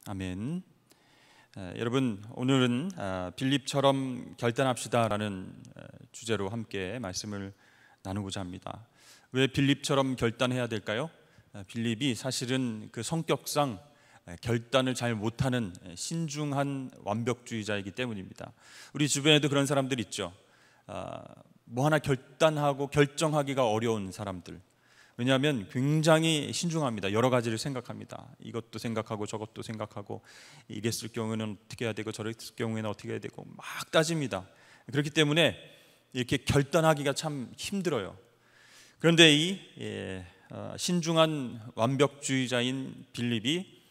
아멘. 여러분, 오늘은 빌립처럼 결단합시다라는 주제로 함께 말씀을 나누고자 합니다. 왜 빌립처럼 결단해야 될까요? 빌립이 사실은 그 성격상 결단을 잘 못하는 신중한 완벽주의자이기 때문입니다. 우리 주변에도 그런 사람들 있죠. 뭐 하나 결단하고 결정하기가 어려운 사람들. 왜냐하면 굉장히 신중합니다. 여러 가지를 생각합니다. 이것도 생각하고 저것도 생각하고, 이랬을 경우에는 어떻게 해야 되고 저랬을 경우에는 어떻게 해야 되고 막 따집니다. 그렇기 때문에 이렇게 결단하기가 참 힘들어요. 그런데 이 신중한 완벽주의자인 빌립이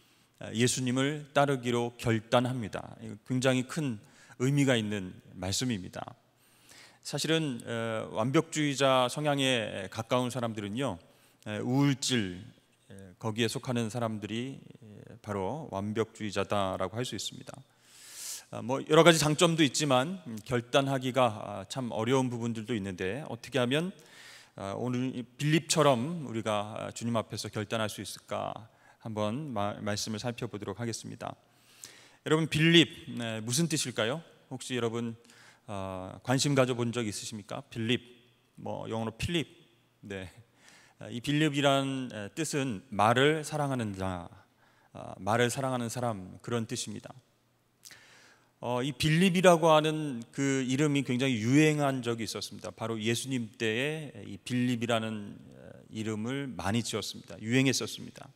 예수님을 따르기로 결단합니다. 굉장히 큰 의미가 있는 말씀입니다. 사실은 완벽주의자 성향에 가까운 사람들은요, 우울질 거기에 속하는 사람들이 바로 완벽주의자다라고 할 수 있습니다. 뭐 여러 가지 장점도 있지만 결단하기가 참 어려운 부분들도 있는데, 어떻게 하면 오늘 빌립처럼 우리가 주님 앞에서 결단할 수 있을까 한번 말씀을 살펴보도록 하겠습니다. 여러분, 빌립 무슨 뜻일까요? 혹시 여러분 관심 가져본 적 있으십니까? 빌립, 뭐 영어로 필립. 네, 이 빌립이란 뜻은 말을 사랑하는 자, 말을 사랑하는 사람, 그런 뜻입니다. 이 빌립이라고 하는 그 이름이 굉장히 유행한 적이 있었습니다. 바로 예수님 때에 이 빌립이라는 이름을 많이 지었습니다. 유행했었습니다.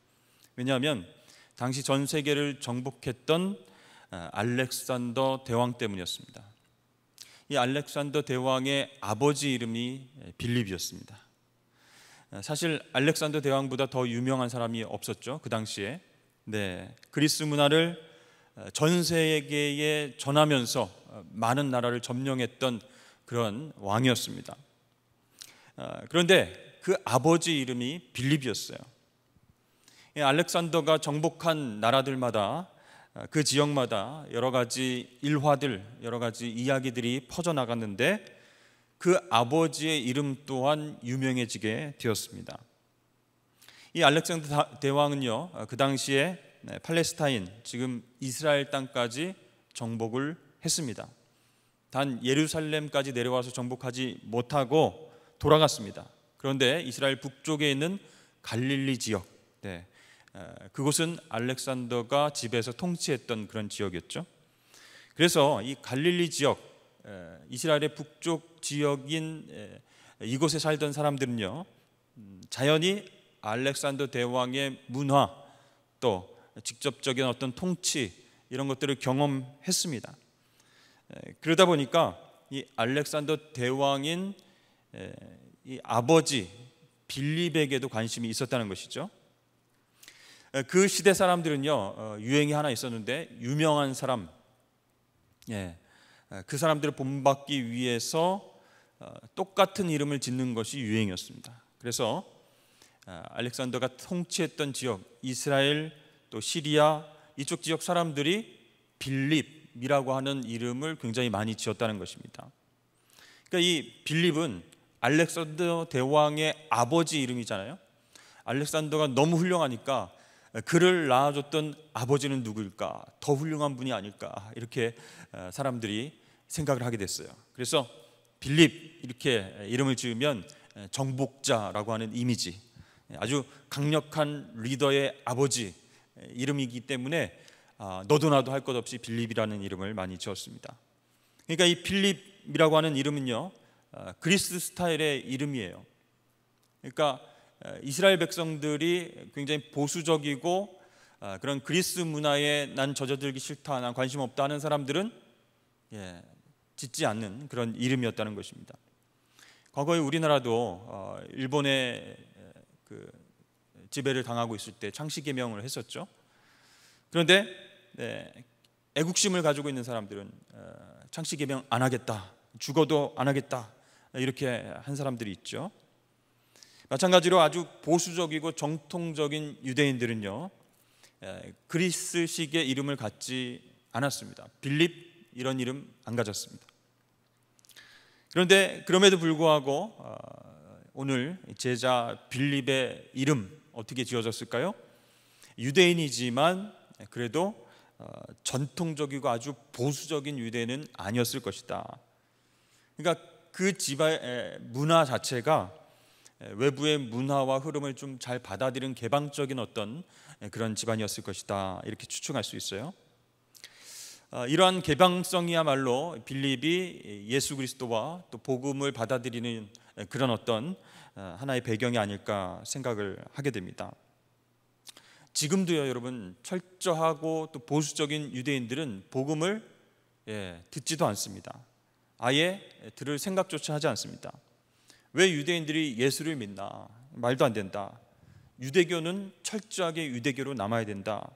왜냐하면 당시 전 세계를 정복했던 알렉산더 대왕 때문이었습니다. 이 알렉산더 대왕의 아버지 이름이 빌립이었습니다. 사실 알렉산더 대왕보다 더 유명한 사람이 없었죠, 그 당시에. 네, 그리스 문화를 전 세계에 전하면서 많은 나라를 점령했던 그런 왕이었습니다. 그런데 그 아버지 이름이 빌립이었어요. 알렉산더가 정복한 나라들마다, 그 지역마다 여러 가지 일화들, 여러 가지 이야기들이 퍼져나갔는데, 그 아버지의 이름 또한 유명해지게 되었습니다. 이 알렉산더 대왕은요, 그 당시에 팔레스타인, 지금 이스라엘 땅까지 정복을 했습니다. 단 예루살렘까지 내려와서 정복하지 못하고 돌아갔습니다. 그런데 이스라엘 북쪽에 있는 갈릴리 지역, 그곳은 알렉산더가 지배해서 통치했던 그런 지역이었죠. 그래서 이 갈릴리 지역, 이스라엘의 북쪽 지역인 이곳에 살던 사람들은요, 자연히 알렉산더 대왕의 문화, 또 직접적인 어떤 통치, 이런 것들을 경험했습니다. 그러다 보니까 이 알렉산더 대왕인 이 아버지 빌립에게도 관심이 있었다는 것이죠. 그 시대 사람들은요, 유행이 하나 있었는데, 유명한 사람, 그 사람들을 본받기 위해서 똑같은 이름을 짓는 것이 유행이었습니다. 그래서 알렉산더가 통치했던 지역, 이스라엘, 또 시리아, 이쪽 지역 사람들이 빌립이라고 하는 이름을 굉장히 많이 지었다는 것입니다. 그러니까 이 빌립은 알렉산더 대왕의 아버지 이름이잖아요. 알렉산더가 너무 훌륭하니까 그를 낳아줬던 아버지는 누구일까? 더 훌륭한 분이 아닐까? 이렇게 사람들이 생각을 하게 됐어요. 그래서 빌립 이렇게 이름을 지으면 정복자라고 하는 이미지, 아주 강력한 리더의 아버지 이름이기 때문에 너도 나도 할 것 없이 빌립이라는 이름을 많이 지었습니다. 그러니까 이 빌립이라고 하는 이름은요, 그리스 스타일의 이름이에요. 그러니까 이스라엘 백성들이 굉장히 보수적이고 그런 그리스 문화에 난 젖어들기 싫다, 난 관심 없다 하는 사람들은 짓지 않는 그런 이름이었다는 것입니다. 과거에 우리나라도 일본의 그 지배를 당하고 있을 때 창씨개명을 했었죠. 그런데 애국심을 가지고 있는 사람들은 창씨개명 안 하겠다, 죽어도 안 하겠다, 이렇게 한 사람들이 있죠. 마찬가지로 아주 보수적이고 정통적인 유대인들은요, 그리스식의 이름을 갖지 않았습니다. 빌립 이런 이름 안 가졌습니다. 그런데 그럼에도 불구하고 오늘 제자 빌립의 이름 어떻게 지어졌을까요? 유대인이지만 그래도 전통적이고 아주 보수적인 유대인은 아니었을 것이다. 그러니까 그 집안의 문화 자체가 외부의 문화와 흐름을 좀 잘 받아들이는 개방적인 어떤 그런 집안이었을 것이다, 이렇게 추측할 수 있어요. 이러한 개방성이야말로 빌립이 예수 그리스도와 또 복음을 받아들이는 그런 어떤 하나의 배경이 아닐까 생각을 하게 됩니다. 지금도요, 여러분, 철저하고 또 보수적인 유대인들은 복음을 듣지도 않습니다. 아예 들을 생각조차 하지 않습니다. 왜 유대인들이 예수를 믿나? 말도 안 된다. 유대교는 철저하게 유대교로 남아야 된다.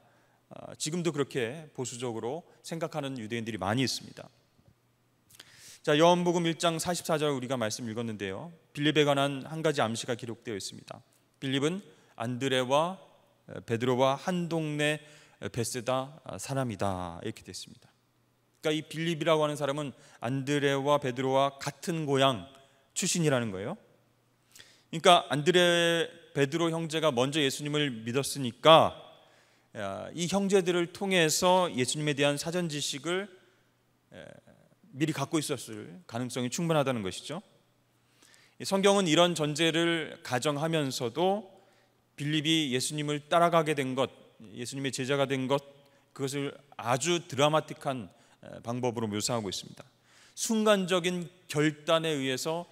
지금도 그렇게 보수적으로 생각하는 유대인들이 많이 있습니다. 자, 요한복음 1장 44절 우리가 말씀 읽었는데요, 빌립에 관한 한 가지 암시가 기록되어 있습니다. 빌립은 안드레와 베드로와 한 동네 베세다 사람이다, 이렇게 됐습니다. 그러니까 이 빌립이라고 하는 사람은 안드레와 베드로와 같은 고향 출신이라는 거예요. 그러니까 안드레, 베드로 형제가 먼저 예수님을 믿었으니까 이 형제들을 통해서 예수님에 대한 사전 지식을 미리 갖고 있었을 가능성이 충분하다는 것이죠. 성경은 이런 전제를 가정하면서도 빌립이 예수님을 따라가게 된 것, 예수님의 제자가 된 것, 그것을 아주 드라마틱한 방법으로 묘사하고 있습니다. 순간적인 결단에 의해서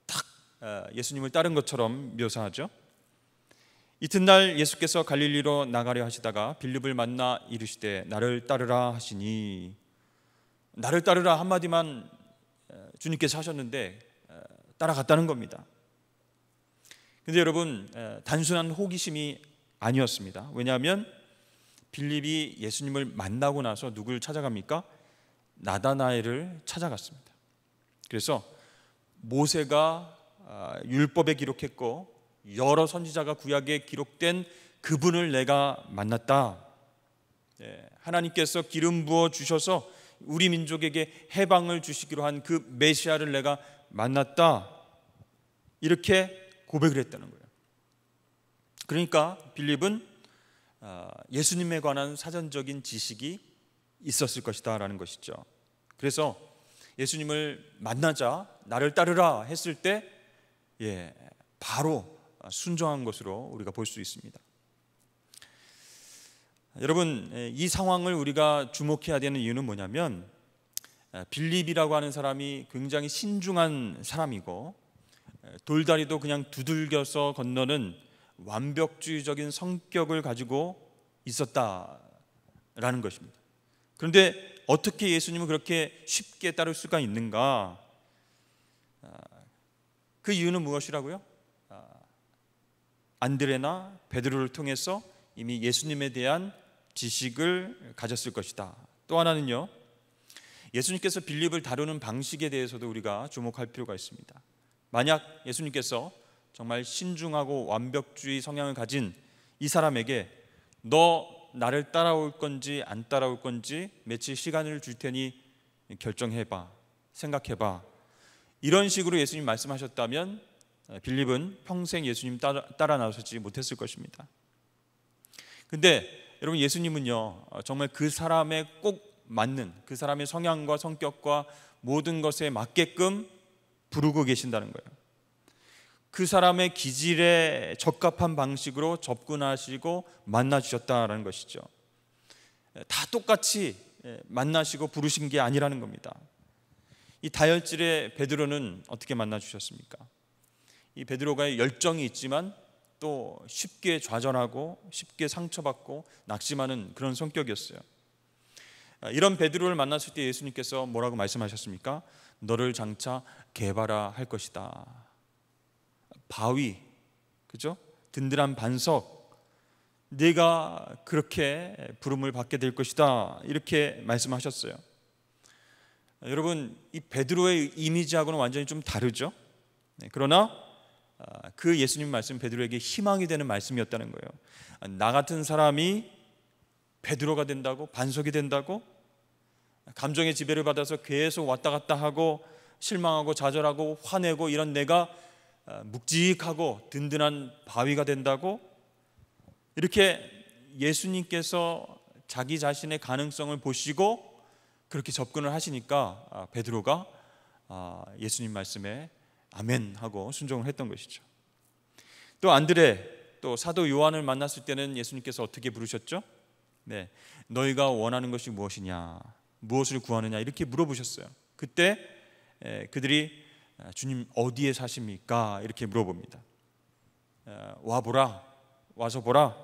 딱 예수님을 따른 것처럼 묘사하죠. 이튿날 예수께서 갈릴리로 나가려 하시다가 빌립을 만나 이르시되 나를 따르라 하시니, 나를 따르라 한마디만 주님께서 하셨는데 따라갔다는 겁니다. 근데 여러분, 단순한 호기심이 아니었습니다. 왜냐하면 빌립이 예수님을 만나고 나서 누굴 찾아갑니까? 나다나엘을 찾아갔습니다. 그래서 모세가 율법에 기록했고 여러 선지자가 구약에 기록된 그분을 내가 만났다. 하나님께서 기름 부어 주셔서 우리 민족에게 해방을 주시기로 한 그 메시아를 내가 만났다, 이렇게 고백을 했다는 거예요. 그러니까 빌립은 예수님에 관한 사전적인 지식이 있었을 것이다 라는 것이죠. 그래서 예수님을 만나자 나를 따르라 했을 때 바로 순종한 것으로 우리가 볼 수 있습니다. 여러분, 이 상황을 우리가 주목해야 되는 이유는 뭐냐면 빌립이라고 하는 사람이 굉장히 신중한 사람이고 돌다리도 그냥 두들겨서 건너는 완벽주의적인 성격을 가지고 있었다라는 것입니다. 그런데 어떻게 예수님을 그렇게 쉽게 따를 수가 있는가? 그 이유는 무엇이라고요? 안드레나 베드로를 통해서 이미 예수님에 대한 지식을 가졌을 것이다. 또 하나는요, 예수님께서 빌립을 다루는 방식에 대해서도 우리가 주목할 필요가 있습니다. 만약 예수님께서 정말 신중하고 완벽주의 성향을 가진 이 사람에게 너 나를 따라올 건지 안 따라올 건지 며칠 시간을 줄 테니 결정해봐, 생각해봐, 이런 식으로 예수님 말씀하셨다면 빌립은 평생 예수님 따라 나서지 못했을 것입니다. 근데 여러분, 예수님은요 정말 그 사람에 꼭 맞는, 그 사람의 성향과 성격과 모든 것에 맞게끔 부르고 계신다는 거예요. 그 사람의 기질에 적합한 방식으로 접근하시고 만나주셨다라는 것이죠. 다 똑같이 만나시고 부르신 게 아니라는 겁니다. 이 다혈질의 베드로는 어떻게 만나주셨습니까? 이 베드로가 열정이 있지만 또 쉽게 좌절하고 쉽게 상처받고 낙심하는 그런 성격이었어요. 이런 베드로를 만났을 때 예수님께서 뭐라고 말씀하셨습니까? 너를 장차 개바라 할 것이다. 바위, 그죠? 든든한 반석, 네가 그렇게 부름을 받게 될 것이다, 이렇게 말씀하셨어요. 여러분, 이 베드로의 이미지하고는 완전히 좀 다르죠? 그러나 그 예수님 말씀 베드로에게 희망이 되는 말씀이었다는 거예요. 나 같은 사람이 베드로가 된다고? 반석이 된다고? 감정의 지배를 받아서 계속 왔다 갔다 하고 실망하고 좌절하고 화내고 이런 내가 묵직하고 든든한 바위가 된다고? 이렇게 예수님께서 자기 자신의 가능성을 보시고 그렇게 접근을 하시니까 베드로가 예수님 말씀에 아멘 하고 순종을 했던 것이죠. 또 안드레, 또 사도 요한을 만났을 때는 예수님께서 어떻게 부르셨죠? 네, 너희가 원하는 것이 무엇이냐, 무엇을 구하느냐 이렇게 물어보셨어요. 그때 그들이 주님 어디에 사십니까? 이렇게 물어봅니다. 와보라, 와서 보라,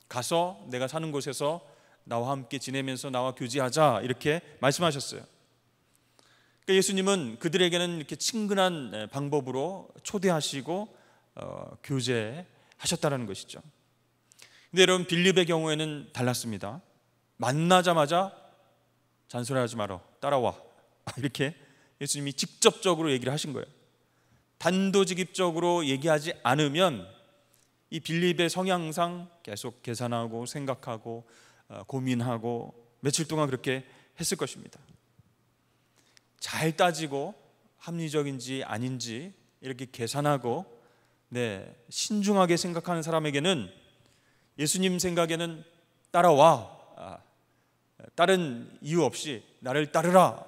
가서 내가 사는 곳에서 나와 함께 지내면서 나와 교제하자 이렇게 말씀하셨어요. 그러니까 예수님은 그들에게는 이렇게 친근한 방법으로 초대하시고 교제하셨다는 것이죠. 근데 여러분, 빌립의 경우에는 달랐습니다. 만나자마자 잔소리하지 마라, 따라와, 이렇게 예수님이 직접적으로 얘기를 하신 거예요. 단도직입적으로 얘기하지 않으면 이 빌립의 성향상 계속 계산하고 생각하고 고민하고 며칠 동안 그렇게 했을 것입니다. 잘 따지고 합리적인지 아닌지 이렇게 계산하고 신중하게 생각하는 사람에게는 예수님 생각에는 따라와, 다른 이유 없이 나를 따르라,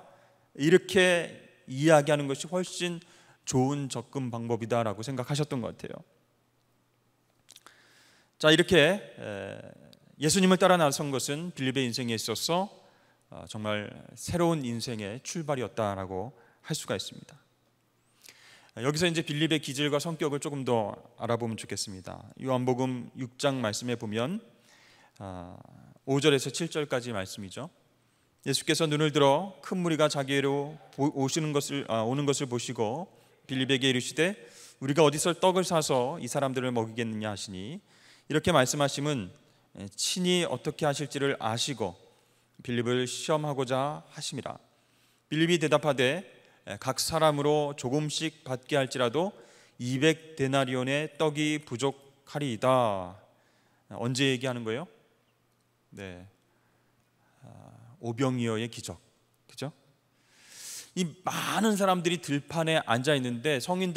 이렇게 이야기하는 것이 훨씬 좋은 접근 방법이다라고 생각하셨던 것 같아요. 자, 이렇게 예수님을 따라 나선 것은 빌립의 인생에 있어서 정말 새로운 인생의 출발이었다라고 할 수가 있습니다. 여기서 이제 빌립의 기질과 성격을 조금 더 알아보면 좋겠습니다. 요한복음 6장 말씀에 보면 5절에서 7절까지 말씀이죠. 예수께서 눈을 들어 큰 무리가 자기로 오는 것을 보시고 빌립에게 이르시되 우리가 어디서 떡을 사서 이 사람들을 먹이겠느냐 하시니, 이렇게 말씀하심은 친히 어떻게 하실지를 아시고 빌립을 시험하고자 하심이라. 빌립이 대답하되 각 사람으로 조금씩 받게 할지라도 200데나리온의 떡이 부족하리이다. 언제 얘기하는 거예요? 오병이어의 기적, 그죠? 이 많은 사람들이 들판에 앉아 있는데 성인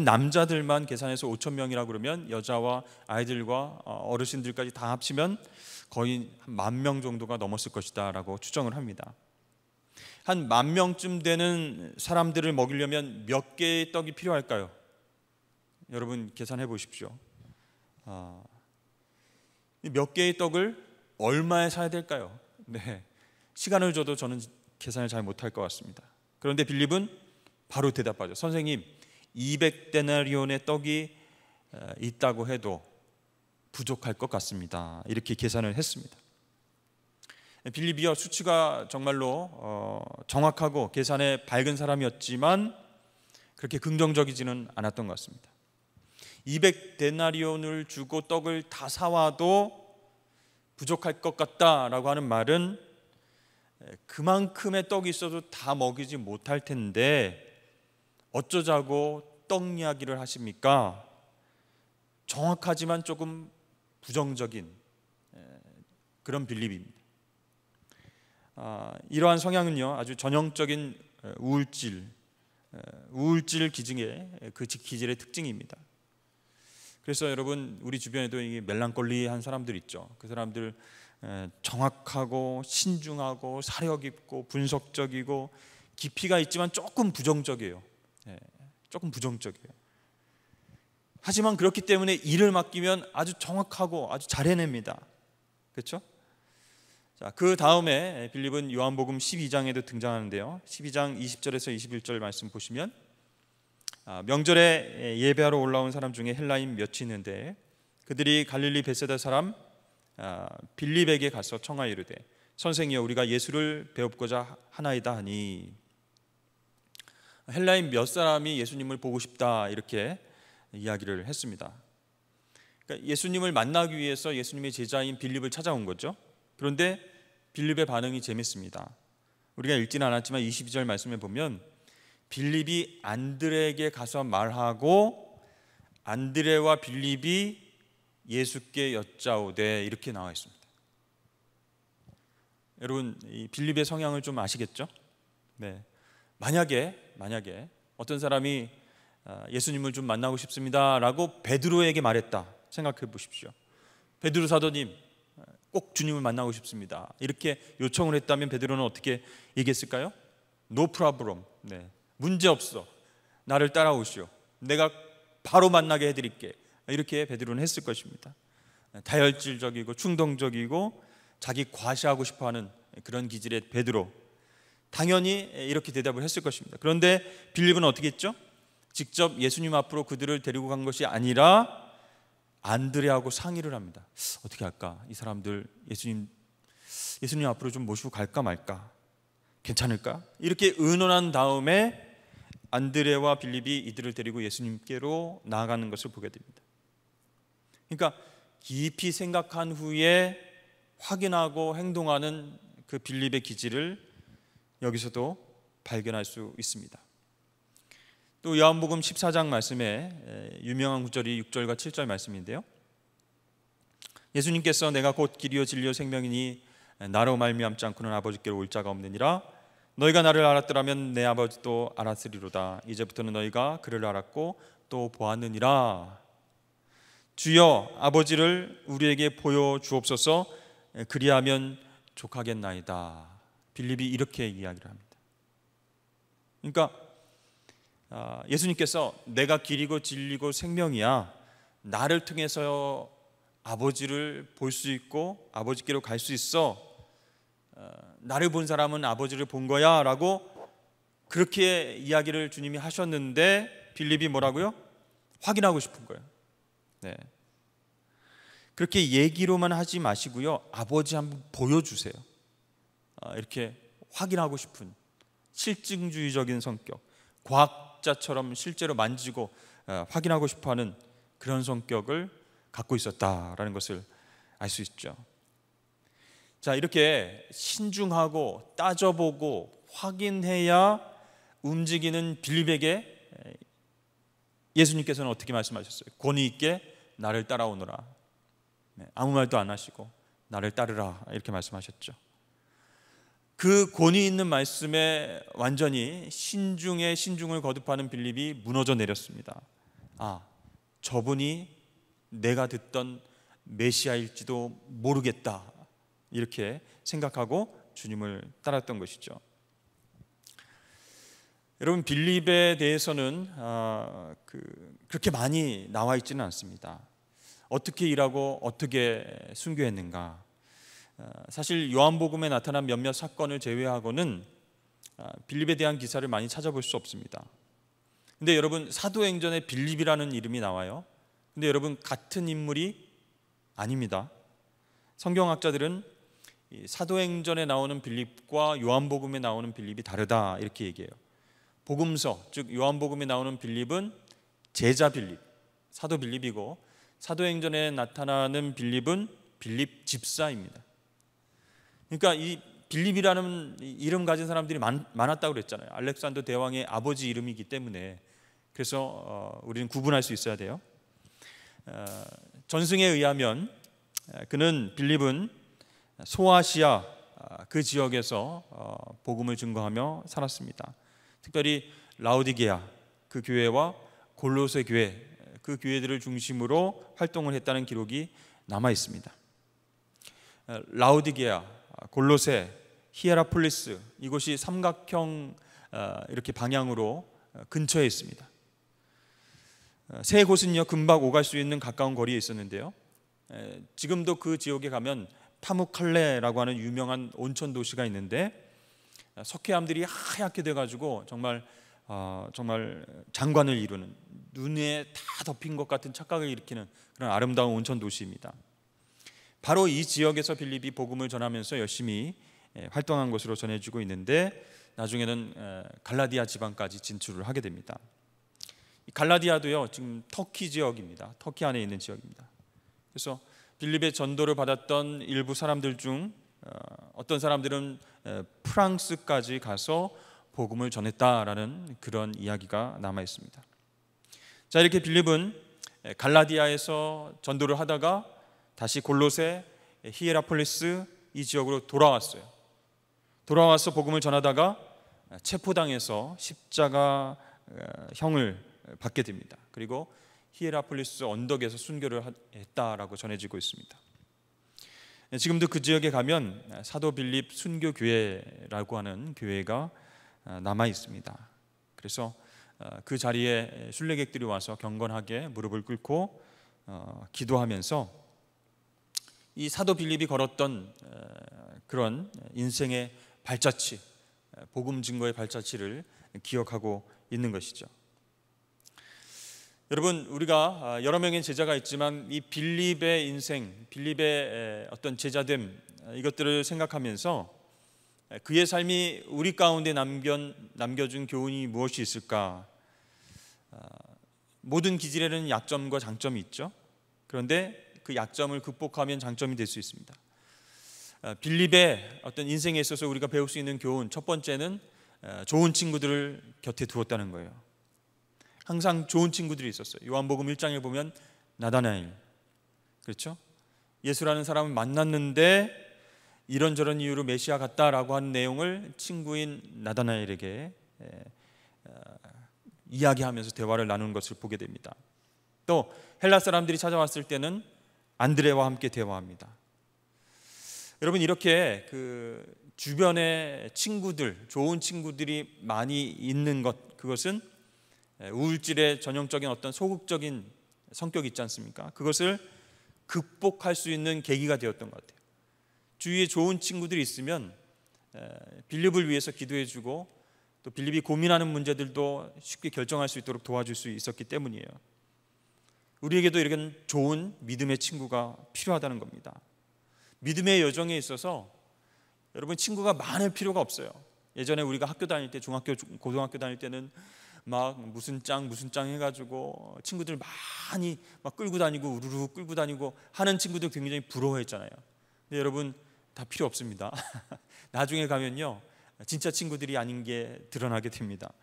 남자들만 계산해서 5,000명이라고 그러면 여자와 아이들과 어르신들까지 다 합치면 거의 10,000명 정도가 넘었을 것이다 라고 추정을 합니다. 한 10,000명쯤 되는 사람들을 먹이려면 몇 개의 떡이 필요할까요? 여러분 계산해 보십시오. 몇 개의 떡을 얼마에 사야 될까요? 시간을 줘도 저는 계산을 잘 못할 것 같습니다. 그런데 빌립은 바로 대답하죠. 선생님, 200데나리온의 떡이 있다고 해도 부족할 것 같습니다. 이렇게 계산을 했습니다. 빌립이요, 수치가 정말로 정확하고 계산에 밝은 사람이었지만 그렇게 긍정적이지는 않았던 것 같습니다. 200데나리온을 주고 떡을 다 사와도 부족할 것 같다라고 하는 말은 그만큼의 떡이 있어도 다 먹이지 못할 텐데 어쩌자고 떡 이야기를 하십니까? 정확하지만 조금 부정적인 그런 빌립입니다. 이러한 성향은요, 아주 전형적인 우울질 기질의 기질의 특징입니다. 그래서 여러분, 우리 주변에도 이 멜랑콜리한 사람들 있죠. 그 사람들 정확하고 신중하고 사려 깊고 분석적이고 깊이가 있지만 조금 부정적이에요. 조금 부정적이에요. 하지만 그렇기 때문에 일을 맡기면 아주 정확하고 아주 잘 해냅니다. 그렇죠? 자, 그 다음에 빌립은 요한복음 12장에도 등장하는데요. 12장 20절에서 21절 말씀 보시면 명절에 예배하러 올라온 사람 중에 헬라인 몇이 있는데 그들이 갈릴리 벳세다 사람 빌립에게 가서 청하여 이르되 선생이여 우리가 예수를 배웁고자 하나이다 하니, 헬라인 몇 사람이 예수님을 보고 싶다 이렇게 이야기를 했습니다. 그러니까 예수님을 만나기 위해서 예수님의 제자인 빌립을 찾아온 거죠. 그런데 빌립의 반응이 재밌습니다. 우리가 읽지는 않았지만 22절 말씀에 보면 빌립이 안드레에게 가서 말하고 안드레와 빌립이 예수께 여짜오되 이렇게 나와 있습니다. 여러분, 이 빌립의 성향을 좀 아시겠죠? 만약에 어떤 사람이 예수님을 좀 만나고 싶습니다 라고 베드로에게 말했다 생각해 보십시오. 베드로 사도님, 꼭 주님을 만나고 싶습니다. 이렇게 요청을 했다면 베드로는 어떻게 얘기했을까요? No problem. 네, 문제 없어. 나를 따라오시오. 내가 바로 만나게 해드릴게. 이렇게 베드로는 했을 것입니다. 다혈질적이고 충동적이고 자기 과시하고 싶어하는 그런 기질의 베드로, 당연히 이렇게 대답을 했을 것입니다. 그런데 빌립은 어떻게 했죠? 직접 예수님 앞으로 그들을 데리고 간 것이 아니라 안드레하고 상의를 합니다. 어떻게 할까? 이 사람들 예수님 앞으로 좀 모시고 갈까 말까? 괜찮을까? 이렇게 의논한 다음에 안드레와 빌립이 이들을 데리고 예수님께로 나아가는 것을 보게 됩니다. 그러니까 깊이 생각한 후에 확인하고 행동하는 그 빌립의 기질을 여기서도 발견할 수 있습니다. 또 요한복음 14장 말씀에 유명한 구절이 6절과 7절 말씀인데요, 예수님께서 내가 곧 길이요 진리요 생명이니 나로 말미암지 않고는 아버지께로 올 자가 없느니라. 너희가 나를 알았더라면 내 아버지도 알았으리로다. 이제부터는 너희가 그를 알았고 또 보았느니라. 주여 아버지를 우리에게 보여주옵소서. 그리하면 족하겠나이다. 빌립이 이렇게 이야기를 합니다. 그러니까 예수님께서 내가 길이고 진리고 생명이야, 나를 통해서 아버지를 볼 수 있고 아버지께로 갈 수 있어, 나를 본 사람은 아버지를 본 거야 라고 그렇게 이야기를 주님이 하셨는데 빌립이 뭐라고요? 확인하고 싶은 거예요. 네. 그렇게 얘기로만 하지 마시고요, 아버지 한번 보여주세요. 이렇게 확인하고 싶은 실증주의적인 성격, 과학자처럼 실제로 만지고 확인하고 싶어하는 그런 성격을 갖고 있었다라는 것을 알 수 있죠. 자, 이렇게 신중하고 따져보고 확인해야 움직이는 빌립에게 예수님께서는 어떻게 말씀하셨어요? 권위 있게 나를 따라오너라. 아무 말도 안 하시고 나를 따르라 이렇게 말씀하셨죠. 그 권위 있는 말씀에 완전히 신중에 신중을 거듭하는 빌립이 무너져 내렸습니다. 저분이 내가 듣던 메시아일지도 모르겠다 이렇게 생각하고 주님을 따랐던 것이죠. 여러분, 빌립에 대해서는 그렇게 많이 나와 있지는 않습니다. 어떻게 일하고 어떻게 순교했는가. 사실 요한복음에 나타난 몇몇 사건을 제외하고는 빌립에 대한 기사를 많이 찾아볼 수 없습니다. 근데 여러분, 사도행전에 빌립이라는 이름이 나와요. 근데 여러분, 같은 인물이 아닙니다. 성경학자들은 사도행전에 나오는 빌립과 요한복음에 나오는 빌립이 다르다 이렇게 얘기해요. 복음서, 즉 요한복음에 나오는 빌립은 제자 빌립, 사도 빌립이고, 사도행전에 나타나는 빌립은 빌립 집사입니다. 그러니까 이 빌립이라는 이름 가진 사람들이 많았다고 그랬잖아요. 알렉산더 대왕의 아버지 이름이기 때문에. 그래서 우리는 구분할 수 있어야 돼요. 전승에 의하면 빌립은 소아시아 그 지역에서 복음을 증거하며 살았습니다. 특별히 라우디게아 그 교회와 골로새 교회 그 교회들을 중심으로 활동을 했다는 기록이 남아 있습니다. 라우디게아, 골로새, 히에라폴리스, 이곳이 삼각형 이렇게 방향으로 근처에 있습니다. 세 곳은요 금방 오갈 수 있는 가까운 거리에 있었는데요, 지금도 그 지역에 가면 파무칼레라고 하는 유명한 온천 도시가 있는데, 석회암들이 하얗게 돼가지고 정말 장관을 이루는, 눈에 다 덮인 것 같은 착각을 일으키는 그런 아름다운 온천 도시입니다. 바로 이 지역에서 빌립이 복음을 전하면서 열심히 활동한 것으로 전해지고 있는데, 나중에는 갈라디아 지방까지 진출을 하게 됩니다. 갈라디아도요 지금 터키 지역입니다. 터키 안에 있는 지역입니다. 그래서 빌립의 전도를 받았던 일부 사람들 중 어떤 사람들은 프랑스까지 가서 복음을 전했다라는 그런 이야기가 남아 있습니다. 자, 이렇게 빌립은 갈라디아에서 전도를 하다가 다시 골로새, 히에라폴리스 이 지역으로 돌아왔어요. 돌아와서 복음을 전하다가 체포당해서 십자가 형을 받게 됩니다. 그리고 히에라폴리스 언덕에서 순교를 했다라고 전해지고 있습니다. 지금도 그 지역에 가면 사도 빌립 순교 교회라고 하는 교회가 남아 있습니다. 그래서 그 자리에 순례객들이 와서 경건하게 무릎을 꿇고 기도하면서 이 사도 빌립이 걸었던 그런 인생의 발자취, 복음 증거의 발자취를 기억하고 있는 것이죠. 여러분, 우리가 여러 명의 제자가 있지만 이 빌립의 인생, 빌립의 어떤 제자됨, 이것들을 생각하면서 그의 삶이 우리 가운데 남겨준 교훈이 무엇이 있을까? 모든 기질에는 약점과 장점이 있죠. 그런데 그 약점을 극복하면 장점이 될 수 있습니다. 빌립의 어떤 인생에 있어서 우리가 배울 수 있는 교훈, 첫 번째는 좋은 친구들을 곁에 두었다는 거예요. 항상 좋은 친구들이 있었어요. 요한복음 1장에 보면 나다나엘, 그렇죠? 예수라는 사람을 만났는데 이런저런 이유로 메시아 같다라고 하는 내용을 친구인 나다나엘에게 이야기하면서 대화를 나누는 것을 보게 됩니다. 또 헬라 사람들이 찾아왔을 때는 안드레와 함께 대화합니다. 여러분, 이렇게 그 주변에 친구들, 좋은 친구들이 많이 있는 것, 그것은 우울질의 전형적인 어떤 소극적인 성격이 있지 않습니까? 그것을 극복할 수 있는 계기가 되었던 것 같아요. 주위에 좋은 친구들이 있으면 빌립을 위해서 기도해주고 또 빌립이 고민하는 문제들도 쉽게 결정할 수 있도록 도와줄 수 있었기 때문이에요. 우리에게도 이런 좋은 믿음의 친구가 필요하다는 겁니다. 믿음의 여정에 있어서 여러분, 친구가 많을 필요가 없어요. 예전에 우리가 학교 다닐 때, 중학교, 고등학교 다닐 때는 막 무슨 짱 해가지고 친구들 많이 막 끌고 다니고 우르르 끌고 다니고 하는 친구들 굉장히 부러워했잖아요. 근데 여러분, 다 필요 없습니다. 나중에 가면요, 진짜 친구들이 아닌 게 드러나게 됩니다.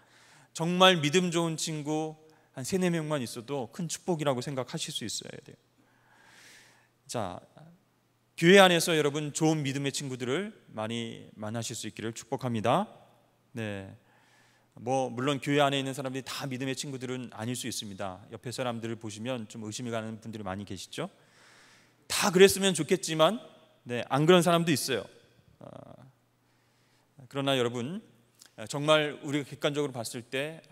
정말 믿음 좋은 친구 한 3-4명만 있어도 큰 축복이라고 생각하실 수 있어야 돼요. 자, 교회 안에서 여러분 좋은 믿음의 친구들을 많이 만나실 수 있기를 축복합니다. 네, 물론 교회 안에 있는 사람들이 다 믿음의 친구들은 아닐 수 있습니다. 옆에 사람들을 보시면 좀 의심이 가는 분들이 많이 계시죠. 다 그랬으면 좋겠지만 안 그런 사람도 있어요. 그러나 여러분, 정말 우리가 객관적으로 봤을 때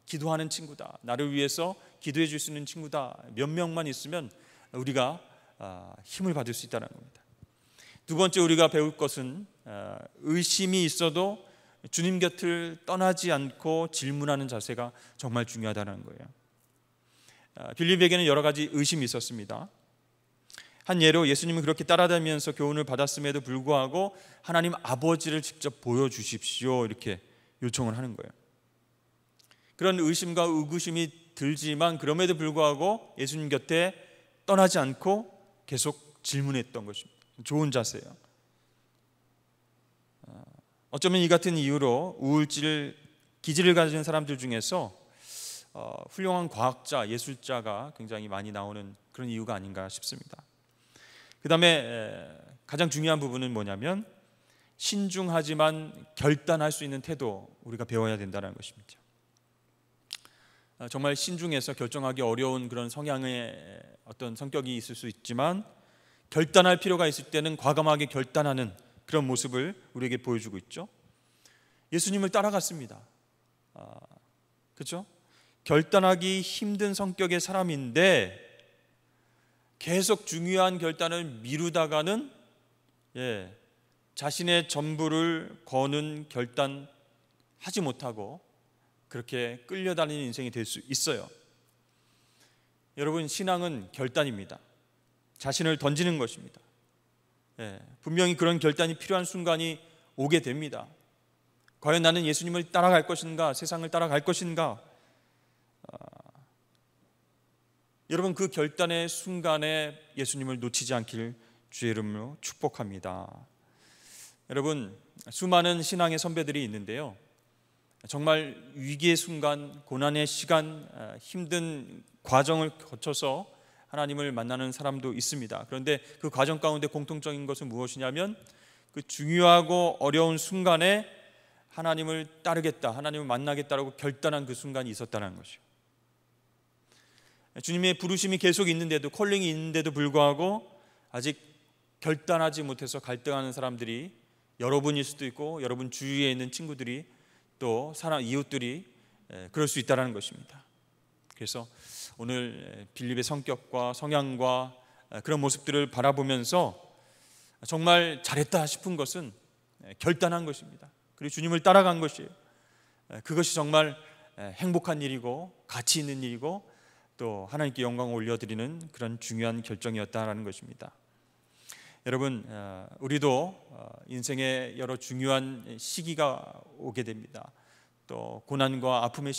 기도하는 친구다, 나를 위해서 기도해 줄 수 있는 친구다, 몇 명만 있으면 우리가 힘을 받을 수 있다는 겁니다. 두 번째 우리가 배울 것은 의심이 있어도 주님 곁을 떠나지 않고 질문하는 자세가 정말 중요하다는 거예요. 빌립에게는 여러 가지 의심이 있었습니다. 한 예로 예수님은 그렇게 따라다니면서 교훈을 받았음에도 불구하고 하나님 아버지를 직접 보여주십시오, 이렇게 요청을 하는 거예요. 그런 의심과 의구심이 들지만 그럼에도 불구하고 예수님 곁에 떠나지 않고 계속 질문했던 것입니다. 좋은 자세예요. 어쩌면 이 같은 이유로 기질을 가진 사람들 중에서 훌륭한 과학자, 예술자가 굉장히 많이 나오는 그런 이유가 아닌가 싶습니다. 그 다음에 가장 중요한 부분은 뭐냐면 신중하지만 결단할 수 있는 태도, 우리가 배워야 된다는 것입니다. 정말 신중해서 결정하기 어려운 그런 성향의 어떤 성격이 있을 수 있지만 결단할 필요가 있을 때는 과감하게 결단하는 그런 모습을 우리에게 보여주고 있죠. 예수님을 따라갔습니다. 그렇죠? 결단하기 힘든 성격의 사람인데 계속 중요한 결단을 미루다가는 자신의 전부를 거는 결단하지 못하고 그렇게 끌려다니는 인생이 될 수 있어요. 여러분, 신앙은 결단입니다. 자신을 던지는 것입니다. 분명히 그런 결단이 필요한 순간이 오게 됩니다. 과연 나는 예수님을 따라갈 것인가, 세상을 따라갈 것인가? 여러분, 그 결단의 순간에 예수님을 놓치지 않기를 주의 이름으로 축복합니다. 여러분, 수많은 신앙의 선배들이 있는데요, 정말 위기의 순간, 고난의 시간, 힘든 과정을 거쳐서 하나님을 만나는 사람도 있습니다. 그런데 그 과정 가운데 공통적인 것은 무엇이냐면 그 중요하고 어려운 순간에 하나님을 따르겠다, 하나님을 만나겠다라고 결단한 그 순간이 있었다는 것이요. 주님의 부르심이 계속 있는데도, 콜링이 있는데도 불구하고 아직 결단하지 못해서 갈등하는 사람들이 여러분일 수도 있고 여러분 주위에 있는 친구들이 또 사람 이웃들이 그럴 수 있다는 것입니다. 그래서 오늘 빌립의 성격과 성향과 그런 모습들을 바라보면서 정말 잘했다 싶은 것은 결단한 것입니다. 그리고 주님을 따라간 것이에요. 그것이 정말 행복한 일이고 가치 있는 일이고 또 하나님께 영광을 올려드리는 그런 중요한 결정이었다라는 것입니다. 여러분, 우리도 인생의 여러 중요한 시기가 오게 됩니다. 또 고난과 아픔의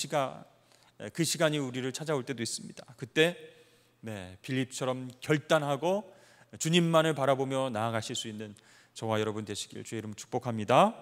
그 시간이 우리를 찾아올 때도 있습니다. 그때 빌립처럼 결단하고 주님만을 바라보며 나아가실 수 있는 저와 여러분 되시길 주의 이름 축복합니다.